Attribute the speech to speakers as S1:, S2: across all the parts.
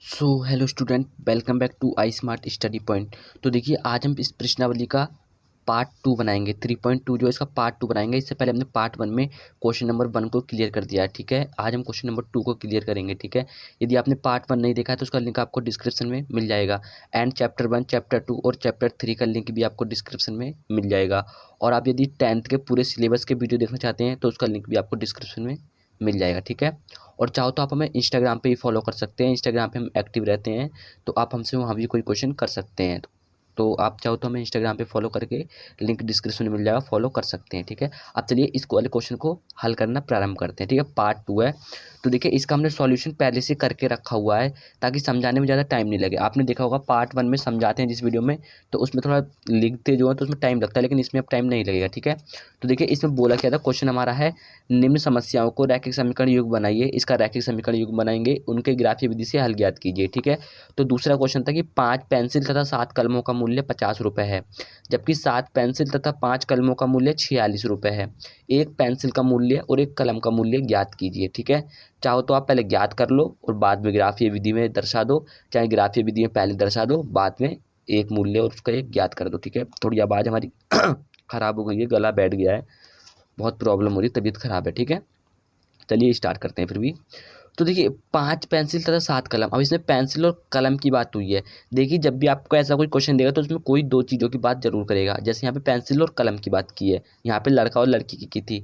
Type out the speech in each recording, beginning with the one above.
S1: So hello student, welcome back to I smart study point. तो देखिए, आज हम इस प्रश्नावली का पार्ट 2 बनाएंगे। 3.2 जो इसका पार्ट 2 बनाएंगे। इससे पहले हमने पार्ट 1 में क्वेश्चन नंबर 1 को क्लियर कर दिया है, ठीक है। आज हम क्वेश्चन नंबर 2 को क्लियर करेंगे, ठीक है। यदि आपने पार्ट 1 नहीं देखा है तो उसका लिंक आपको डिस्क्रिप्शन में मिल जाएगा। एंड चैप्टर 1, चैप्टर 2 और चैप्टर 3 का लिंक भी आपको डिस्क्रिप्शन में मिल जाएगा। और आप यदि 10th के पूरे सिलेबस के वीडियो देखना चाहते हैं तो उसका लिंक भी आपको डिस्क्रिप्शन में मिल जाएगा, ठीक है। और चाहो तो आप हमें इंस्टाग्राम पे ही फॉलो कर सकते हैं। इंस्टाग्राम पे हम एक्टिव रहते हैं, तो आप हमसे वहाँ भी कोई क्वेश्चन कर सकते हैं। तो आप चाहो तो हमें इंस्टाग्राम पे फॉलो करके लिंक डिस्क्रिप्शन में मिल जाएगा, फॉलो कर सकते हैं, ठीक है। अब चलिए इस वाले क्वेश्चन को हल करना प्रारंभ करते हैं, ठीक है। पार्ट 2 है, तो देखिए इसका हमने सॉल्यूशन पहले से करके रखा हुआ है ताकि समझाने में ज़्यादा टाइम नहीं लगे। आपने देखा होगा पार्ट 1 में समझाते हैं जिस वीडियो में, तो उसमें थोड़ा लिखते जो है तो उसमें टाइम लगता है, लेकिन इसमें अब टाइम नहीं लगेगा, ठीक है। तो देखिए इसमें बोला क्या था, क्वेश्चन हमारा है निम्न समस्याओं को रैखिक समीकरण युग बनाइए। इसका रैखिक समीकरण युग बनाएंगे, उनके ग्राफीय विधि से हल ज्ञात कीजिए, ठीक है। तो दूसरा क्वेश्चन था कि 5 पेंसिल तथा 7 कलमों का मूल्य 50 रुपये है, जबकि 7 पेंसिल तथा 5 कलमों का मूल्य 46 रुपये है। एक पेंसिल का मूल्य और एक कलम का मूल्य ज्ञात कीजिए, ठीक है। चाहो तो आप पहले ज्ञात कर लो और बाद में ग्राफीय विधि में दर्शा दो, चाहे ग्राफीय विधि में पहले दर्शा दो, बाद में एक मूल्य और उसका एक ज्ञात कर दो, ठीक है। थोड़ी आवाज़ हमारी ख़राब हो गई है, गला बैठ गया है, बहुत प्रॉब्लम हो रही है, तबीयत ख़राब है, ठीक है। चलिए स्टार्ट करते हैं फिर भी। तो देखिए 5 पेंसिल तथा 7 कलम, अब इसमें पेंसिल और कलम की बात हुई है। देखिए जब भी आपको ऐसा कोई क्वेश्चन देगा तो उसमें कोई दो चीज़ों की बात जरूर करेगा। जैसे यहाँ पे पेंसिल और कलम की बात की है, यहाँ पे लड़का और लड़की की थी।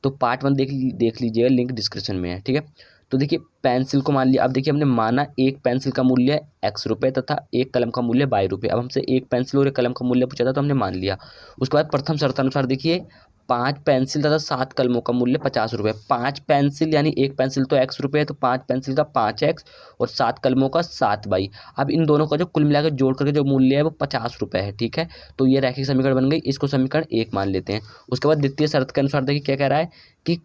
S1: तो पार्ट 1 देख लीजिएगा, लिंक डिस्क्रिप्शन में है, ठीक है। तो देखिए पेंसिल को मान लिया। अब देखिए हमने माना एक पेंसिल का मूल्य x रुपये तथा एक कलम का मूल्य y रुपये। अब हमसे एक पेंसिल और एक कलम का मूल्य पूछा था तो हमने मान लिया। उसके बाद प्रथम शर्तानुसार देखिए 5 पेंसिल तथा 7 कलमों का मूल्य 50 रुपये। 5 पेंसिल यानी एक पेंसिल तो x रुपये है, तो 5 पेंसिल का 5x और 7 कलमों का 7y। अब इन दोनों का जो कुल मिलाकर जोड़ करके जो मूल्य है वो 50 रुपये है, ठीक है। तो ये रैखिक समीकरण बन गई, इसको समीकरण 1 मान लेते हैं। उसके बाद द्वितीय शर्त के अनुसार देखिए क्या कह रहा है कि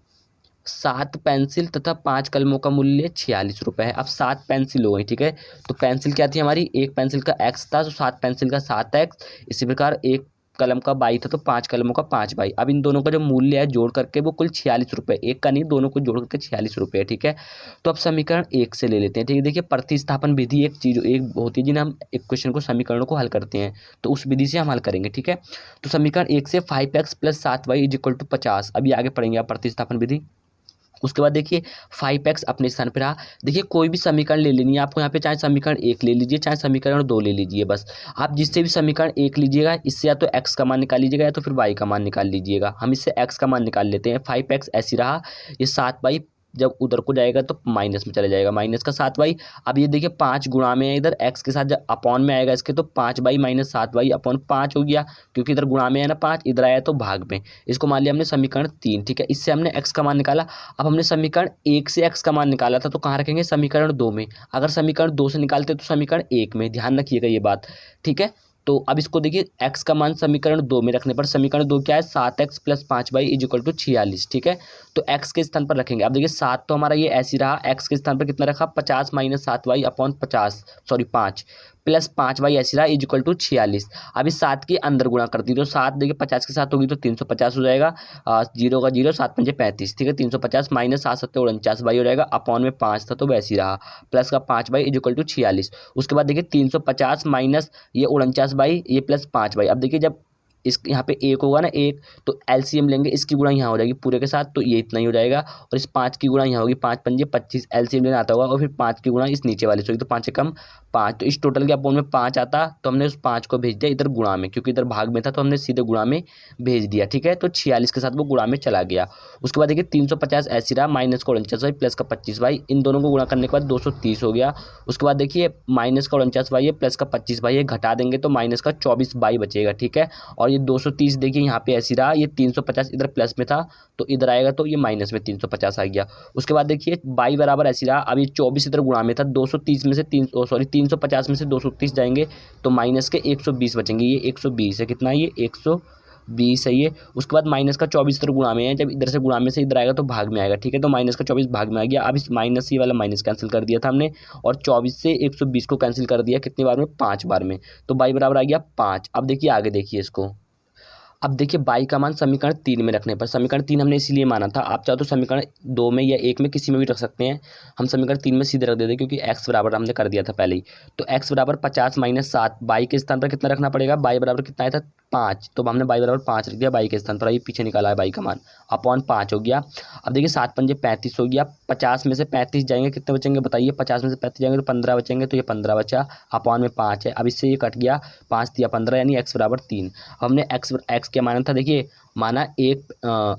S1: 7 पेंसिल तथा 5 कलमों का मूल्य 46 रुपये है। अब 7 पेंसिल हो गई, ठीक है। तो पेंसिल क्या थी हमारी, एक पेंसिल का x था तो 7 पेंसिल का 7x। इसी प्रकार एक कलम का 22 था तो 5 कलमों का 5y। अब इन दोनों का जो मूल्य है जोड़ करके वो कुल 46 रुपये, एक का नहीं दोनों को जोड़ करके 46 रुपये, ठीक है। तो अब समीकरण 1 से ले लेते हैं, ठीक है। देखिए प्रतिस्थापन विधि एक चीज़ एक होती है जिन्हें हम एक क्वेश्चन को समीकरणों को हल करते हैं, तो उस विधि से हम हल करेंगे, ठीक है। तो समीकरण 1 से 5x + 7y = 50। अभी आगे पढ़ेंगे आप प्रतिस्थापन विधि। उसके बाद देखिए 5x अपने स्थान पर रहा। देखिए कोई भी समीकरण ले लेनी है आपको यहाँ पे, चाहे समीकरण 1 ले लीजिए चाहे समीकरण 2 ले लीजिए। बस आप जिससे भी समीकरण 1 लीजिएगा इससे या तो x का मान निकाल लीजिएगा या तो फिर y का मान निकाल लीजिएगा। हम इससे x का मान निकाल लेते हैं। 5x ऐसी रहा, ये 7y जब उधर को जाएगा तो माइनस में चला जाएगा, माइनस का 7y। अब ये देखिए 5 गुणा में है इधर x के साथ, जब अपॉन में आएगा इसके तो 5y - 7y अपॉन 5 हो गया, क्योंकि इधर गुणा में है ना 5, इधर आया तो भाग में। इसको मान लिया हमने समीकरण 3, ठीक है। इससे हमने x का मान निकाला। अब हमने समीकरण 1 से x का मान निकाला था तो कहाँ रखेंगे, समीकरण 2 में। अगर समीकरण 2 से निकालते तो समीकरण 1 में, ध्यान रखिएगा ये बात, ठीक है। तो अब इसको देखिए x का मान समीकरण 2 में रखने पर समीकरण 2 क्या है, 7x + 5y = 46, ठीक है। तो x के स्थान पर रखेंगे। अब देखिए 7 तो हमारा ये ऐसी रहा, x के स्थान पर कितना रखा, 50 - 7y अपॉन 50 सॉरी 5 + 5y ऐसी रहा = 46। अब इस 7 के अंदर गुणा कर दी तो 7 देखिए 50 के साथ होगी तो 350 हो जाएगा, 0 का 0, 7 × 5 = 35, ठीक है। 350 - 7 × 7 = 49y हो जाएगा, अपॉन में 5 था तो वैसे ही रहा, प्लस का 5y = 46। उसके बाद देखिए 350 माइनस ये 49y ये प्लस 5y। अब देखिए जब इस यहाँ पे 1 होगा ना 1, तो एलसीएम लेंगे, इसकी गुणा यहाँ हो जाएगी पूरे के साथ तो ये इतना ही हो जाएगा, और इस 5 की गुणा यहाँ होगी, 5 × 5 = 25, एलसीएम लेना आता होगा, और फिर 5 की गुणा इस नीचे वाले से होगी तो 5 से कम 5, तो इस टोटल के अपॉन में 5 आता तो हमने उस 5 को भेज दिया इधर गुणा में, क्योंकि इधर भाग में था तो हमने सीधे गुणा में भेज दिया, ठीक है। तो 46 के साथ वो गुणा में चला गया। उसके बाद देखिए 350 ऐसी रहा, माइनस का 49y प्लस का 25y, इन दोनों को गुणा करने के बाद 230 हो गया। उसके बाद देखिए माइनस का 49y है प्लस का 25y है, घटा देंगे तो माइनस का 24y बचेगा, ठीक है। और ये 230 देखिए यहाँ पे ऐसी रहा, ये 350 इधर प्लस में था तो इधर आएगा तो ये माइनस में 350 आ गया। उसके बाद देखिए y बराबर ऐसी रहा, अब ये 24 इधर गुणा में था, 230 में से 350 में से 230 जाएंगे तो माइनस के 120 बचेंगे, ये 120 है, कितना ये 120 है ये। उसके बाद माइनस का 24 इधर गुणा में है, जब इधर से गुणा में से इधर आएगा तो भाग में आएगा, ठीक है। तो माइनस का 24 भाग में आ गया। अब इस माइनस ही वाला माइनस कैंसिल कर दिया था हमने, और 24 से 120 को कैंसिल कर दिया कितनी बार में, 5 बार में, तो y बराबर आ गया 5। अब देखिए आगे देखिए इसको, अब देखिए बाई का मान समीकरण 3 में रखने पर, समीकरण 3 हमने इसीलिए माना था, आप चाहो तो समीकरण 2 में या 1 में किसी में भी रख सकते हैं। हम समीकरण 3 में सीधे रख देते क्योंकि x बराबर हमने कर दिया था पहले ही। तो x बराबर 50 - 7, बाई के स्थान पर कितना रखना पड़ेगा, बाई बराबर कितना आया था 5, तो हमने बाई बराबर 5 रख दिया बाई के स्थान पर, ये पीछे निकाला है बाई का मान, अपॉन 5 हो गया। अब देखिए 7 पंजे 35 हो गया, 50 में से 35 जाएंगे कितने बचेंगे बताइए, 50 में से 35 जाएंगे तो 15 बचेंगे, तो ये 15 बचा, अपॉन में 5 है। अब इससे ये कट गया, 5 दिया 15, यानी x बराबर 3। हमने x क्या माना था, देखिए माना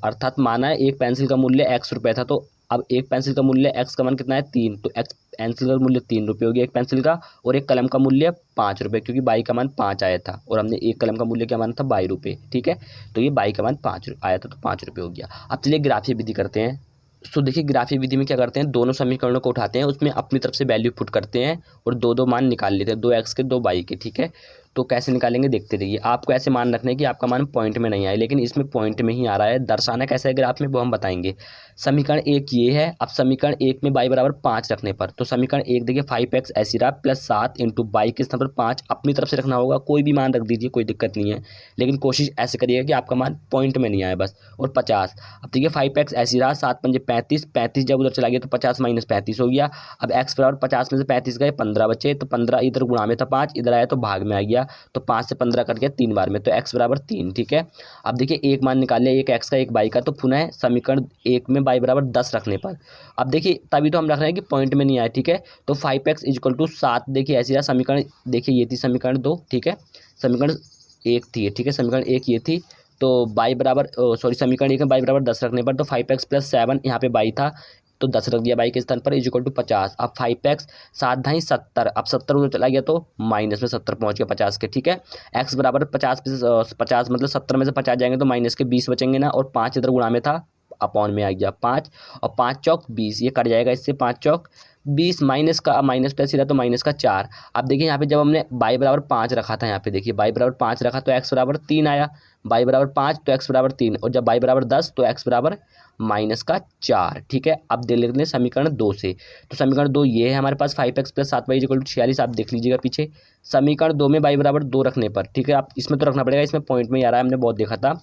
S1: अर्थात माना एक पेंसिल का मूल्य ₹x था, तो अब एक पेंसिल का मूल्य x का मान कितना है 3, तो x पेंसिल का मूल्य ₹3 हो गया एक पेंसिल का, और एक कलम का मूल्य ₹5, क्योंकि बाई का मान 5 आया था और हमने एक कलम का मूल्य क्या माना था ₹22, ठीक है। तो ये बाई का मान 5 आया था, तो ₹5 हो गया। अब चलिए ग्राफीय विधि करते हैं। तो देखिए ग्राफीय विधि में क्या करते हैं, दोनों समीकरणों को उठाते हैं, उसमें अपनी तरफ से वैल्यू पुट करते हैं और दो दो मान निकाल लेते हैं, 2x के 2 y के, ठीक है। तो कैसे निकालेंगे देखते रहिए। आपको ऐसे मान रखने कि आपका मान पॉइंट में नहीं आए, लेकिन इसमें पॉइंट में ही आ रहा है। दर्शाना कैसे है ग्राफ में वो हम बताएंगे। समीकरण 1 ये है। अब समीकरण 1 में y बराबर 5 रखने पर, तो समीकरण 1 देखिए 5x ऐसी रहा प्लस 7 इंटू बाई के स्थान पर 5 अपनी तरफ से रखना होगा, कोई भी मान रख दीजिए कोई दिक्कत नहीं है, लेकिन कोशिश ऐसे करिएगा कि आपका मान पॉइंट में नहीं आए बस, और 50। अब देखिए 5x ऐसी रहा, 7 पंजे 35, 35 जब उधर चला गया तो 50 - 35 हो गया। अब x बराबर 50 में से 35 गए 15 बचे, तो 15 इधर गुणा में था 5, इधर आया तो भाग में आ गया, तो 5 से 15 कट गया 3 बार में, तो x बराबर 3, ठीक है। अब देखिए एक मान निकाल लिया, एक x का एक y का, तो पुनः समीकरण 1 में y बराबर 10 रखने पर, अब देखिए तभी तो हम रख रहे हैं कि पॉइंट में नहीं आया, ठीक है। तो 5x = 7 देखिए ऐसी रहा समीकरण, देखिए ये थी समीकरण 2, ठीक है, समीकरण 1 थी, ठीक है, समीकरण 1 ये थी। तो y बराबर समीकरण 1 में y बराबर 10 रखने पर, तो 5x + 7 यहाँ पे y था तो 10 रख दिया बाई के स्थान पर, = 50। अब 5x 7 ढाई 70, अब 70 उधर चला गया तो माइनस में 70 पहुंच गया 50 के, ठीक है। x बराबर 50 मतलब 70 में से 50 जाएंगे तो माइनस के 20 बचेंगे ना, और 5 इधर गुणा में था अपॉन में आ गया 5, और 5 चौक 20, ये कट जाएगा इससे, 5 चौक 20, माइनस का माइनस प्लस ही रहा तो माइनस का 4। अब देखिए यहाँ पे जब हमने y बराबर 5 रखा था, यहाँ पे देखिए y बराबर 5 रखा तो x बराबर 3 आया, y बराबर 5 तो x बराबर 3, और जब y बराबर 10 तो x बराबर माइनस का 4, ठीक है। अब देख लेते हैं समीकरण 2 से। तो समीकरण 2 ये है हमारे पास, 5x + 7y = 46। आप देख लीजिएगा पीछे, समीकरण 2 में y बराबर 2 रखने पर, ठीक है, आप इसमें तो रखना पड़ेगा, इसमें पॉइंट में ही आ रहा है, हमने बहुत देखा था।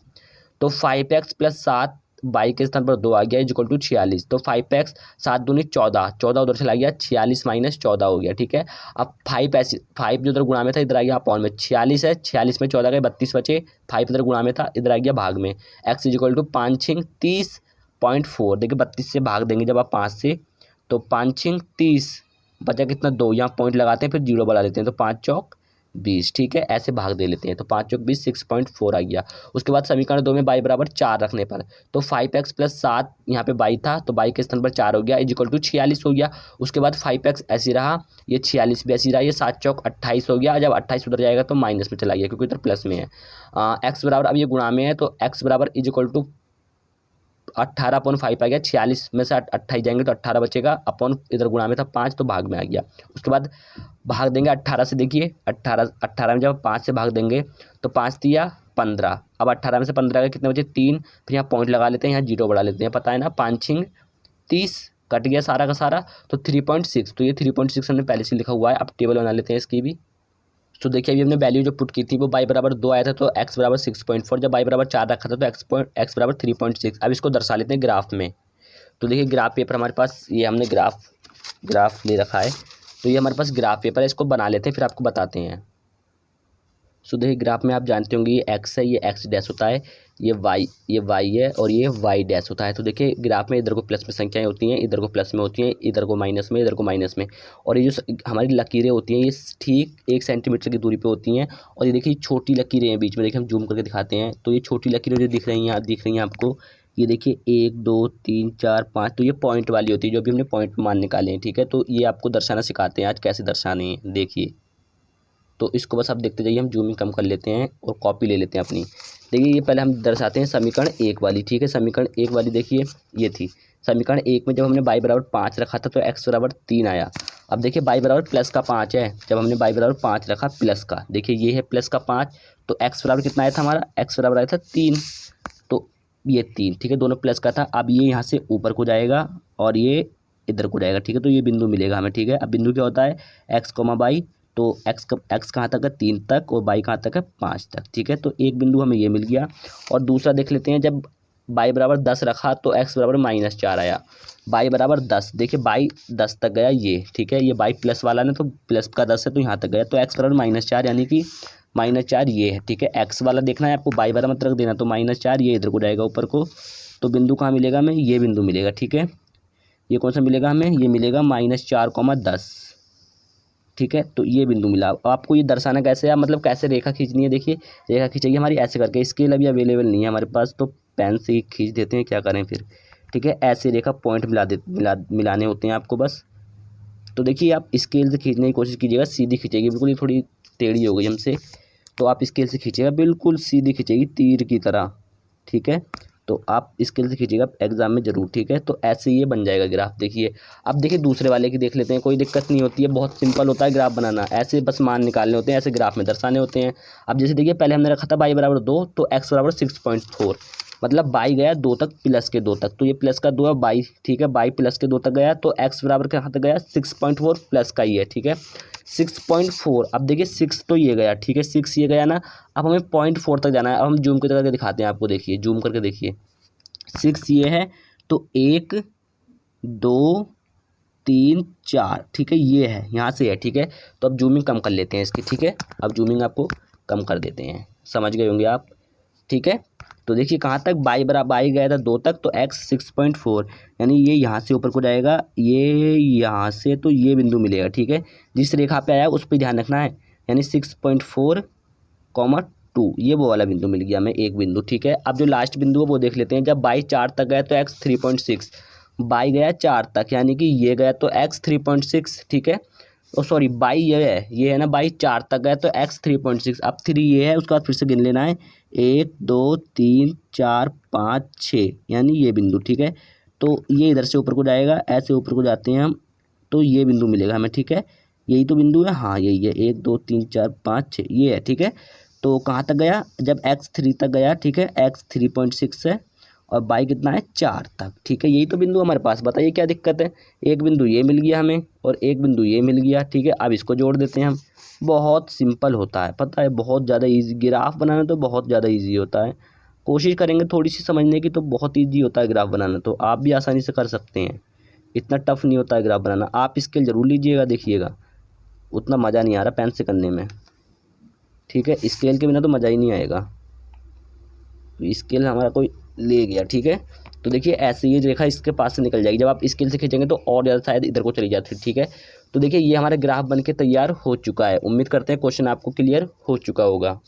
S1: तो 5x + 7 बाई के स्थान पर 2 आ गया = 46, तो 5x 7 दूनी 14, 14 उधर चला गया 46 - 14 हो गया, ठीक है। अब 5 जो उधर गुणा में था इधर आ गया अपॉन में, 46 है, 46 में 14 गए 32 बचे, 5 इधर गुणा में था इधर आ गया भाग में, x = 5 × 30.4, देखिए 32 से भाग देंगे जब आप 5 से, तो 5 × 30 बचा कितना 2, यहाँ पॉइंट लगाते हैं फिर 0 बढ़ा देते हैं, तो 5 चौक 20, ठीक है, ऐसे भाग दे लेते हैं, तो 5 चौक 20 6.4 आ गया। उसके बाद समीकरण 2 में y बराबर 4 रखने पर, तो 5x + 7 यहाँ पे y था तो y के स्थान पर 4 हो गया, = 46 हो गया। उसके बाद 5x ऐसी रहा, ये 46 भी ऐसी रहा, ये 7 चौक 28 हो गया, जब 28 उधर जाएगा तो माइनस में चला गया क्योंकि इधर प्लस में है। x बराबर, अब ये गुणा में है तो x बराबर = 18/5 आ गया, 46 में से 28 जाएंगे तो 18 बचेगा, अपॉन इधर गुणा में था 5 तो भाग में आ गया। उसके बाद भाग देंगे 18 से, देखिए 18 में जब 5 से भाग देंगे तो 5 दिया 15, अब 18 में से 15 का कितने बचे 3, फिर यहाँ पॉइंट लगा लेते हैं, यहाँ 0 बढ़ा लेते हैं, पता है ना, 5 × 30 कट गया सारा का सारा, तो 3.6, तो ये 3.6 हमने पहले से लिखा हुआ है। अब टेबल बना लेते हैं इसकी भी। तो देखिए अभी हमने वैल्यू जो पुट की थी वो y बराबर 2 आया था तो x बराबर 6.4, जब y बराबर 4 रखा था तो x बराबर 3.6। अब इसको दर्शा लेते हैं ग्राफ में। तो देखिए ग्राफ पेपर हमारे पास, ये हमने ग्राफ ले रखा है, तो ये हमारे पास ग्राफ पेपर है, इसको बना लेते हैं फिर आपको बताते हैं। सो देखिए ग्राफ में आप जानते होंगे ये x है, ये x डैश होता है, ये y है और ये y डैश होता है। तो देखिए ग्राफ में इधर को प्लस में संख्याएं होती हैं, इधर को प्लस में होती हैं, इधर को माइनस में, इधर को माइनस में, और ये जो हमारी लकीरें होती हैं ये ठीक 1 सेंटीमीटर की दूरी पे होती हैं। और ये देखिए छोटी लकीरें हैं बीच में, देखिए हम जूम करके दिखाते हैं, तो ये छोटी लकीरें जो दिख रही हैं आपको, ये देखिए 1 2 3 4 5, तो ये पॉइंट वाली होती है, जो भी हमने पॉइंट मान निकाले हैं, ठीक है। तो ये आपको दर्शाना सिखाते हैं आज, कैसे दर्शाने हैं देखिए। तो इसको बस आप देखते जाइए, हम जूमिंग कम कर लेते हैं और कॉपी ले लेते हैं अपनी। देखिए ये पहले हम दर्शाते हैं समीकरण 1 वाली, ठीक है, समीकरण 1 वाली देखिए ये थी। समीकरण 1 में जब हमने y बराबर 5 रखा था तो x बराबर 3 आया। अब देखिए y बराबर प्लस का 5 है, जब हमने y बराबर 5 रखा प्लस का, देखिए ये है प्लस का 5, तो x बराबर कितना आया था हमारा, x बराबर आया था 3, तो ये 3, ठीक है, दोनों प्लस का था। अब ये यहाँ से ऊपर को जाएगा और ये इधर को जाएगा, ठीक है, तो ये बिंदु मिलेगा हमें, ठीक है। अब बिंदु क्या होता है x, y, तो एक्स कहाँ तक है 3 तक और वाई कहाँ तक है 5 तक। ठीक है, तो एक बिंदु हमें ये मिल गया। और दूसरा देख लेते हैं, जब वाई बराबर 10 रखा तो एक्स बराबर -4 आया। वाई बराबर 10, देखिए वाई 10 तक गया ये, ठीक है, ये वाई प्लस वाला ने तो प्लस का 10 है तो यहाँ तक गया, तो एक्स बराबर -4 यानी कि -4 ये है। ठीक है, एक्स वाला देखना है आपको, वाई बराबर मत रख देना, तो -4 ये इधर को जाएगा ऊपर को, तो बिंदु कहाँ मिलेगा हमें, ये बिंदु मिलेगा। ठीक है, ये कौन सा मिलेगा हमें, ये मिलेगा -4, 10। ठीक है, तो ये बिंदु मिला। अब आपको ये दर्शाना कैसे है, मतलब कैसे रेखा खींचनी है, देखिए रेखा खींचेगी हमारी ऐसे करके, स्केल अभी अवेलेबल नहीं है हमारे पास, तो पेन से ही खींच देते हैं, क्या करें फिर। ठीक है, ऐसे रेखा पॉइंट मिलाने होते हैं आपको बस। तो देखिए आप स्केल से खींचने की कोशिश कीजिएगा, सीधी खींचेगी बिल्कुल, ये थोड़ी टेढ़ी हो गई हमसे, तो आप स्केल से खींचिएगा, बिल्कुल सीधी खींचेगी तीर की तरह। ठीक है, तो आप स्केल से खींचिएगा एग्जाम में जरूर। ठीक है, तो ऐसे ये बन जाएगा ग्राफ। देखिए अब देखिए दूसरे वाले की देख लेते हैं, कोई दिक्कत नहीं होती है, बहुत सिंपल होता है ग्राफ बनाना, ऐसे बस मान निकालने होते हैं, ऐसे ग्राफ में दर्शाने होते हैं। अब जैसे देखिए पहले हमने रखा था y बराबर 2, तो x बराबर 6.4, मतलब y गया 2 तक प्लस के 2 तक, तो ये प्लस का 2 है y। ठीक है, y प्लस के 2 तक गया, तो x बराबर कहाँ तक गया 6.4 प्लस का ही है। ठीक है, 6.4, अब देखिए 6 तो ये गया, ठीक है 6 ये गया ना, अब हमें 0.4 तक जाना है। अब हम जूम करके दिखाते हैं आपको, देखिए जूम करके देखिए, 6 ये है, तो 1 2 3 4, ठीक है ये है, यहाँ से है। ठीक है, तो अब जूमिंग कम कर लेते हैं इसकी। ठीक है, अब जूमिंग आपको कम कर देते हैं, समझ गए होंगे आप। ठीक है, तो देखिए कहाँ तक बाई बराबर आई गया था 2 तक, तो x 6.4 यानी ये यहाँ से ऊपर को जाएगा, ये यहाँ से, तो ये बिंदु मिलेगा। ठीक है, जिस रेखा पे आया उस पर ध्यान रखना है, यानी 6.4, 2 ये वो वाला बिंदु मिल गया हमें, एक बिंदु। ठीक है, अब जो लास्ट बिंदु है वो देख लेते हैं। जब बाई 4 तक गया तो x 3.6, बाई गया 4 तक यानी कि ये गया तो x 3.6। ठीक है, ओ सॉरी बाई ये है ना, बाई 4 तक गया तो x 3.6, अब 3 ये है, उसके बाद फिर से गिन लेना है 1 2 3 4 5 6, यानी ये बिंदु। ठीक है, तो ये इधर से ऊपर को जाएगा, ऐसे ऊपर को जाते हैं हम, तो ये बिंदु मिलेगा हमें। ठीक है, यही तो बिंदु है, हाँ यही है, 1 2 3 4 5 6 ये है। ठीक है, तो कहाँ तक गया, जब x 3 तक गया, ठीक है x 3.6 है, और बाई कितना है 4 तक। ठीक है, यही तो बिंदु हमारे पास, बताइए क्या दिक्कत है। एक बिंदु ये मिल गया हमें और एक बिंदु ये मिल गया। ठीक है, अब इसको जोड़ देते हैं हम, बहुत सिंपल होता है, पता है बहुत ज़्यादा इजी ग्राफ बनाना, तो बहुत ज़्यादा इजी होता है। कोशिश करेंगे थोड़ी सी समझने की तो बहुत ईजी होता है ग्राफ बनाना, तो आप भी आसानी से कर सकते हैं, इतना टफ नहीं होता है ग्राफ बनाना। आप स्केल जरूर लीजिएगा, देखिएगा उतना मज़ा नहीं आ रहा पेन से करने में। ठीक है, स्केल के बिना तो मज़ा ही नहीं आएगा, तो स्केल हमारा कोई ले गया। ठीक है, तो देखिए ऐसे ये रेखा इसके पास से निकल जाएगी, जब आप स्केल से खींचेंगे तो और ज़्यादा शायद इधर को चली जाती है। ठीक है, तो देखिए ये हमारा ग्राफ बनके तैयार हो चुका है। उम्मीद करते हैं क्वेश्चन आपको क्लियर हो चुका होगा।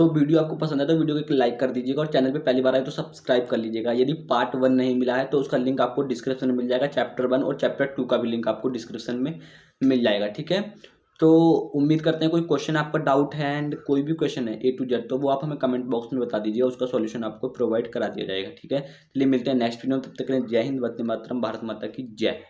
S1: वीडियो आपको पसंद है तो वीडियो को एक लाइक कर दीजिएगा, और चैनल पे पहली बार आए तो सब्सक्राइब कर लीजिएगा। यदि पार्ट 1 नहीं मिला है तो उसका लिंक आपको डिस्क्रिप्शन में मिल जाएगा, चैप्टर 1 और चैप्टर 2 का भी लिंक आपको डिस्क्रिप्शन में मिल जाएगा। ठीक है, तो उम्मीद करते हैं कोई क्वेश्चन आपका डाउट है, एंड कोई भी क्वेश्चन है A to Z, तो वो आप हमें कमेंट बॉक्स में बता दीजिए, उसका सॉल्यूशन आपको प्रोवाइड करा दिया जाएगा। ठीक है, चलिए मिलते हैं नेक्स्ट वीडियो में, तब तक के लिए जय हिंद, वंदे मातरम, भारत माता की जय।